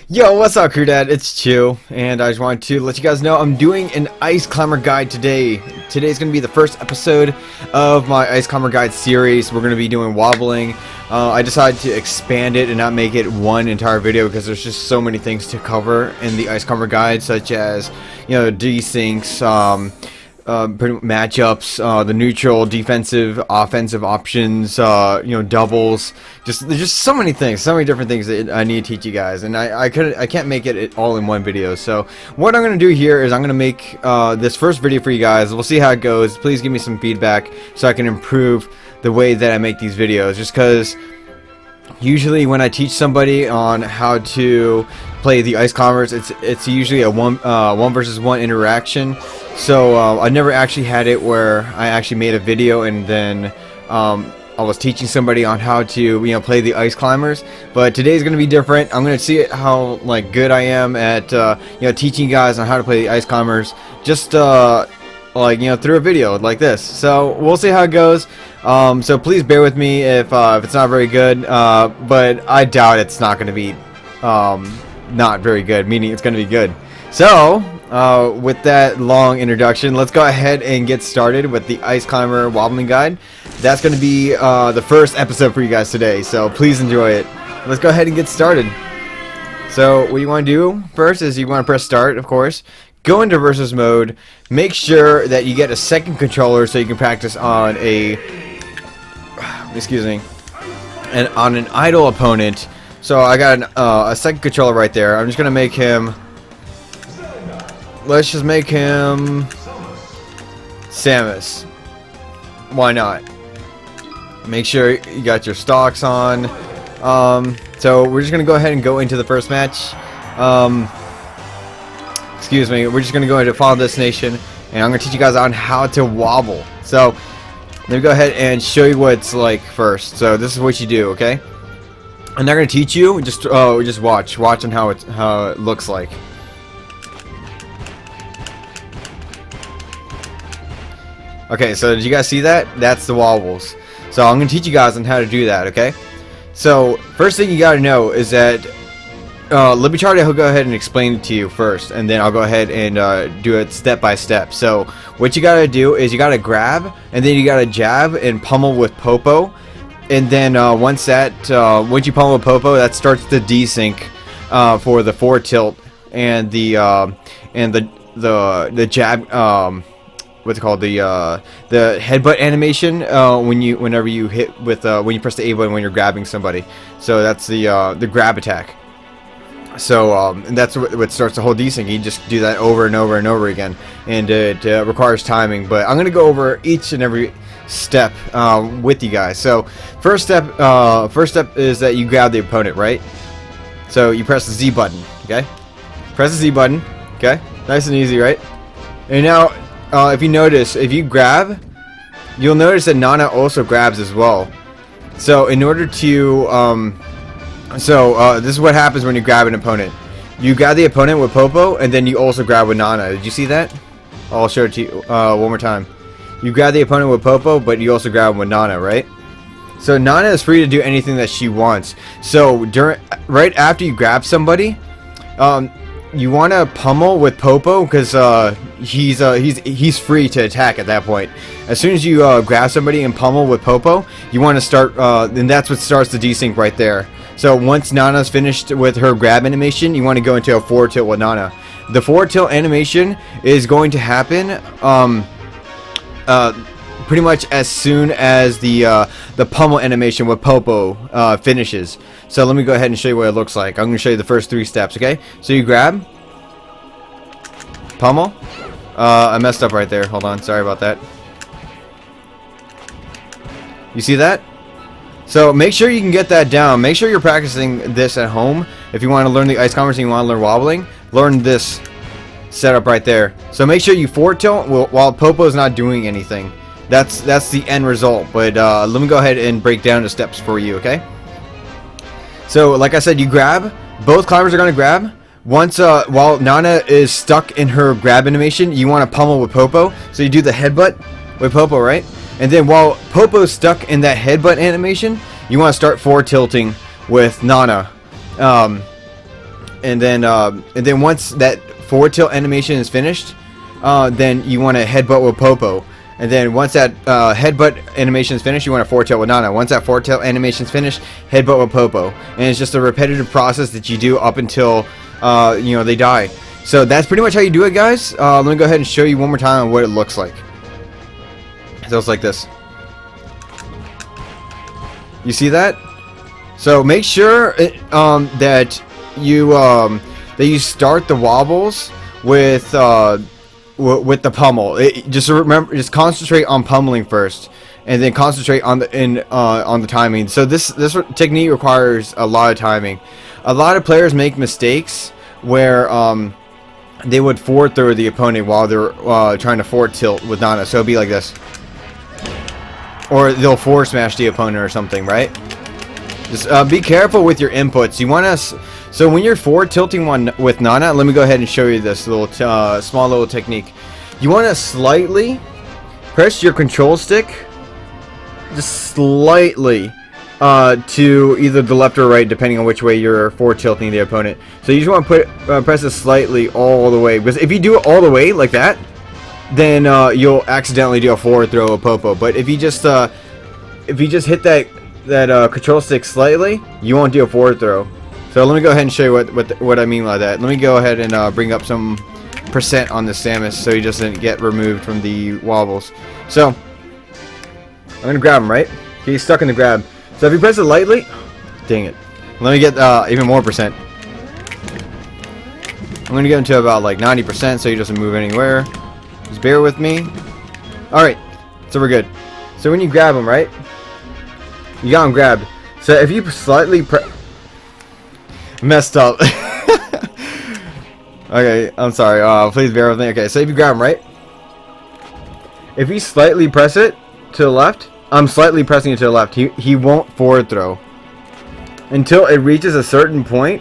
Yo, what's up, ChuDat? It's Chu, and I just wanted to let you guys know I'm doing an ice climber guide today. Today's going to be the first episode of my ice climber guide series. We're going to be doing wobbling. I decided to expand it and not make it one entire video because there's just so many things to cover in the ice climber guide, such as, you know, desyncs, matchups, the neutral, defensive, offensive options, you know, doubles. There's just so many things, so many different things that I need to teach you guys, and I can't make it all in one video. So what I'm gonna do here is I'm gonna make this first video for you guys. We'll see how it goes. Please give me some feedback so I can improve the way that I make these videos. Just because usually when I teach somebody on how to play the ice climbers, it's usually a one versus one interaction. So I never actually had it where I actually made a video and then I was teaching somebody on how to, you know, play the ice climbers. But today's gonna be different. I'm gonna see how good I am at you know, teaching you guys on how to play the ice climbers, just like, you know, through a video like this. So we'll see how it goes. So please bear with me if it's not very good, but I doubt it's not gonna be not very good, meaning it's gonna be good. So with that long introduction, let's go ahead and get started with the ice climber wobbling guide. That's going to be the first episode for you guys today, so please enjoy it. Let's go ahead and get started. So what you want to do first is you want to press start, of course. Go into versus mode. Make sure that you get a second controller so you can practice on a and on an idle opponent. So I got a second controller right there. I'm just going to make him, let's just make him Samus. Why not? Make sure you got your stocks on. So we're just gonna go ahead and go into the first match. Excuse me. We're just gonna go into Final Destination, and I'm gonna teach you guys on how to wobble. So let me go ahead and show you what it's like first. So this is what you do, okay? I'm not gonna teach you. Just watch on how it looks like. Okay, so did you guys see that? That's the wobbles. So I'm going to teach you guys on how to do that, okay? So first thing you got to know is that, let me try to go ahead and explain it to you first, and then I'll go ahead and do it step by step. So what you got to do is you got to grab, and then you got to jab and pummel with Popo, and then once you pummel with Popo, that starts the desync for the forward tilt and the jab. What's it called, the headbutt animation whenever you hit with when you press the A button when you're grabbing somebody. So that's the grab attack. So and that's what starts the whole desync. You just do that over and over and over again, and it requires timing. But I'm gonna go over each and every step with you guys. So first step is that you grab the opponent, right? So you press the Z button, okay? Press the Z button, okay? Nice and easy, right? And now, if you notice, if you grab, you'll notice that Nana also grabs as well. So in order to, this is what happens when you grab an opponent. You grab the opponent with Popo, and then you also grab with Nana. Did you see that? I'll show it to you one more time. You grab the opponent with Popo, but you also grab with Nana, right? So Nana is free to do anything that she wants. So right after you grab somebody, you want to pummel with Popo because he's free to attack at that point. As soon as you grab somebody and pummel with Popo, you want to start, and that's what starts the desync right there. So once Nana's finished with her grab animation, you want to go into a forward tilt with Nana. The forward tilt animation is going to happen pretty much as soon as the pummel animation with Popo finishes. So let me go ahead and show you what it looks like. I'm going to show you the first 3 steps, okay? So you grab, pummel. I messed up right there. Hold on. Sorry about that. You see that? So make sure you can get that down. Make sure you're practicing this at home. If you want to learn the ice climbers and you want to learn wobbling, learn this setup right there. So make sure you forward tilt while Popo's not doing anything. That's the end result. But let me go ahead and break down the steps for you, okay? So like I said, you grab. Both climbers are going to grab. Once while Nana is stuck in her grab animation, you want to pummel with Popo. So you do the headbutt with Popo, right? And then while Popo's stuck in that headbutt animation, you want to start forward tilting with Nana. and then once that forward tilt animation is finished, then you want to headbutt with Popo. And then once that headbutt animation is finished, you want to forward tilt with Nana. Once that forward tilt animation is finished, headbutt with Popo. And it's just a repetitive process that you do up until you know, they die. So that's pretty much how you do it, guys. Let me go ahead and show you one more time what it looks like. So it's like this. You see that? So make sure that you start the wobbles with the pummel. Just remember, just concentrate on pummeling first, and then concentrate on the timing. So this technique requires a lot of timing. A lot of players make mistakes where they would forward throw the opponent while they're trying to forward tilt with Nana. So it'll be like this, or they'll forward smash the opponent or something, right? Just be careful with your inputs. You want to. So when you're forward tilting one with Nana, let me go ahead and show you this little small little technique. You want to slightly press your control stick, just slightly, to either the left or right, depending on which way you're forward tilting the opponent. So you just want to press it slightly all the way, because if you do it all the way like that, then you'll accidentally do a forward throw of Popo. But if you just hit that control stick slightly, you won't do a forward throw. So let me go ahead and show you what I mean by that. Let me go ahead and bring up some percent on the Samus so he doesn't get removed from the wobbles. So I'm gonna grab him, right? He's stuck in the grab. So if you press it lightly, dang it. Let me get even more percent. I'm gonna get him to about like 90% so he doesn't move anywhere. Just bear with me. Alright, so we're good. So when you grab him, right? You got him grabbed. So if you slightly messed up. Okay, I'm sorry. Please bear with me. Okay, so if you grab him, right? If you slightly press it to the left, I'm slightly pressing it to the left. He won't forward throw until it reaches a certain point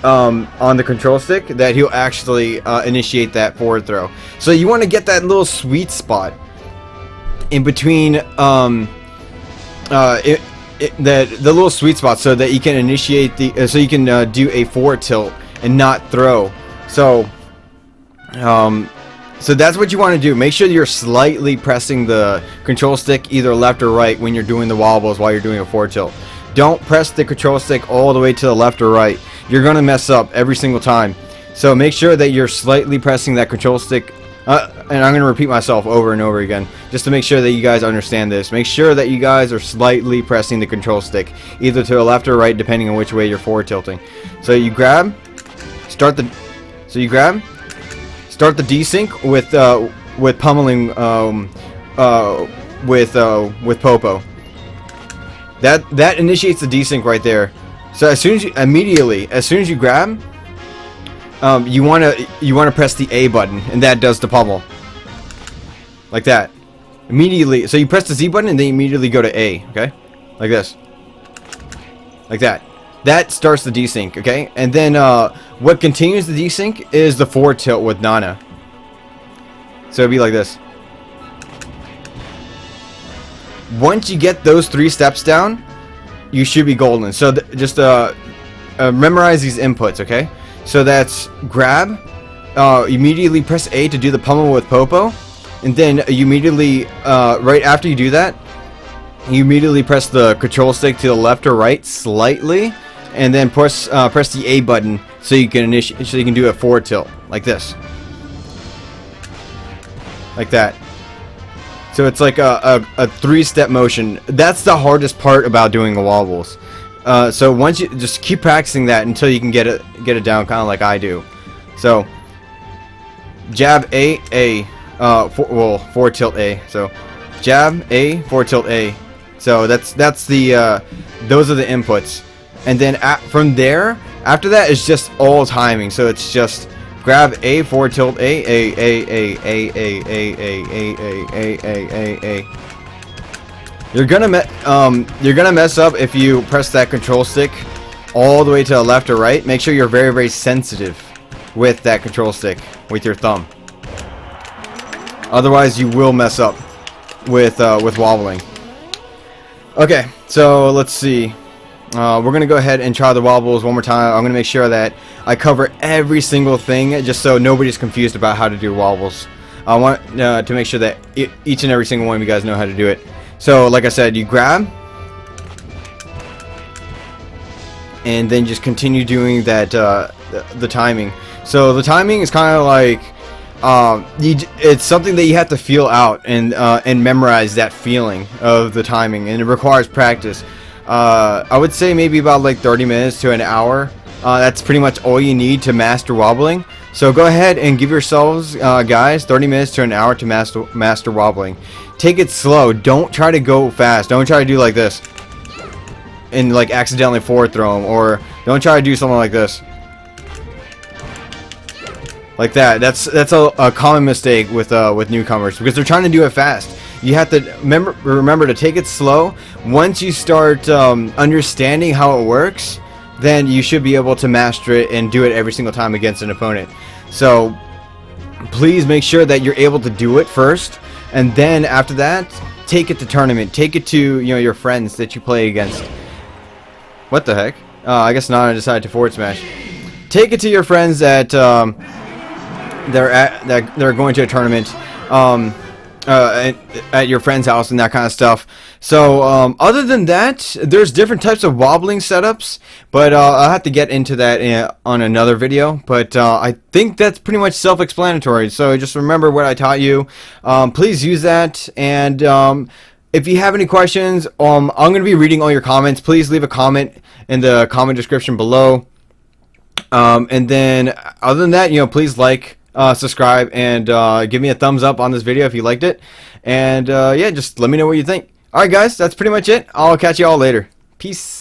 on the control stick that he'll actually initiate that forward throw. So you want to get that little sweet spot in between the little sweet spot, so that you can initiate the so you can do a forward tilt and not throw. So so that's what you want to do. Make sure you're slightly pressing the control stick either left or right when you're doing the wobbles while you're doing a forward tilt. Don't press the control stick all the way to the left or right. You're gonna mess up every single time. So make sure that you're slightly pressing that control stick. And I'm going to repeat myself over and over again, just to make sure that you guys understand this. Make sure that you guys are slightly pressing the control stick, either to the left or right, depending on which way you're forward tilting. So you grab, start the desync with pummeling with Popo. That initiates the desync right there. So as soon as you grab, you want to press the A button, and that does the pummel. Like that. Immediately. So you press the Z button and then you immediately go to A, okay? Like this. Like that. That starts the desync, okay? And then what continues the desync is the forward tilt with Nana. So it'd be like this. Once you get those 3 steps down, you should be golden. So just memorize these inputs, okay? So that's grab, immediately press A to do the pummel with Popo, and then you immediately, right after you do that, you immediately press the control stick to the left or right slightly, and then press the A button so you can do a forward tilt like this, like that. So it's like a 3-step motion. That's the hardest part about doing the wobbles. So once you just keep practicing that until you can get it down, kind of like I do. So jab A, forward tilt A. So jab A, forward tilt A. So that's the those are the inputs, and then from there, after that, it's just all timing. So it's just grab A, forward tilt A. You're gonna mess up if you press that control stick all the way to the left or right. Make sure you're very, very sensitive with that control stick with your thumb. Otherwise, you will mess up with wobbling. Okay, so let's see. We're gonna go ahead and try the wobbles one more time. I'm gonna make sure that I cover every single thing, just so nobody's confused about how to do wobbles. I want to make sure that each and every single one of you guys know how to do it. So, like I said, you grab, and then just continue doing that. The timing. So the timing is kind of like it's something that you have to feel out and memorize that feeling of the timing, and it requires practice. I would say maybe about like 30 minutes to an hour. That's pretty much all you need to master wobbling. So go ahead and give yourselves, guys, 30 minutes to an hour to master wobbling. Take it slow. Don't try to go fast. Don't try to do like this and like accidentally forward throw them, or don't try to do something like this, like that. That's a common mistake with newcomers, because they're trying to do it fast. You have to remember to take it slow. Once you start understanding how it works, then you should be able to master it and do it every single time against an opponent. So please make sure that you're able to do it first, and then after that, take it to tournament. Take it to your friends that you play against. What the heck? I guess Nana decided to forward smash. Take it to your friends that they're going to a tournament. At your friend's house and that kind of stuff. So other than that, there's different types of wobbling setups, but I'll have to get into that on another video. But I think that's pretty much self-explanatory, so just remember what I taught you. Please use that, and if you have any questions, I'm going to be reading all your comments. Please leave a comment in the comment description below, and then other than that, please like, subscribe, and give me a thumbs up on this video if you liked it, and yeah, just let me know what you think. Alright guys, that's pretty much it. I'll catch you all later. Peace.